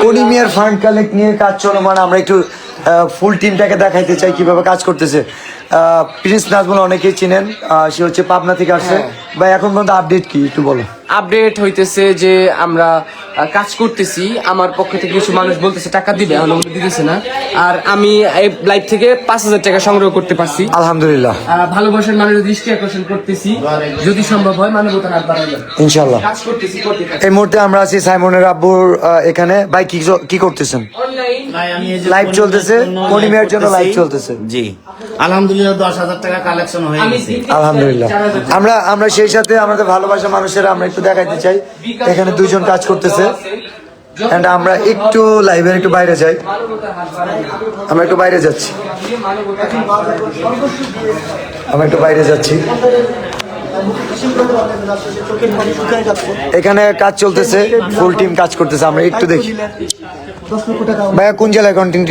কনিমিয়ার fund collect নিয়ে কাজ চলমান, আমরা একটু ফুল টিমটাকে দেখাইতে চাই কিভাবে কাজ করতেছে। প্রিন্স নাজমুল অনেকেই চিনেন, সে হচ্ছে পাবনা থেকে আসছে। ভাই এখন পর্যন্ত আপডেট কি একটু বলো। আপডেট হইতেছে যে আমরা কাজ করতেছি, আমার পক্ষ থেকে কিছু মানুষ বলতেছে টাকা দিবে, এখন দিতেছে না। আর আমি এই লাইভ থেকে 5,000 টাকা সংগ্রহ করতে পারছি আলহামদুলিল্লাহ। ভালোবাসার মানুষের দৃষ্টি আকর্ষণ করতেছি, যদি সম্ভব হয় মানবতার হাত বাড়াবো ইনশাল্লাহ। কাজ করতেছি। এই মুহূর্তে আমরা আছি সাইমনের আব্বুর এখানে। ভাই কি করতেছেন? লাইভ চলতেছে, কনিমিয়ার জন্য লাইভ চলতেছে। জি আলহামদুলিল্লাহ 10,000 টাকা কালেকশন হয়ে গেছে আলহামদুলিল্লাহ। আমরা সেই সাথে আমাদের ভালোবাসা মানুষেরা আমরা একটু দেখাইতে চাই, এখানে দুইজন কাজ করতেছে। এন্ড আমরা একটু লাইভের একটু বাইরে যাই, আমরা একটু বাইরে যাচ্ছি, এখানে কাজ চলতেছে, ফুল টিম কাজ করতেছে, আমরা একটু দেখি। ভাইয়া কোন জেলায় কন্টেন্ট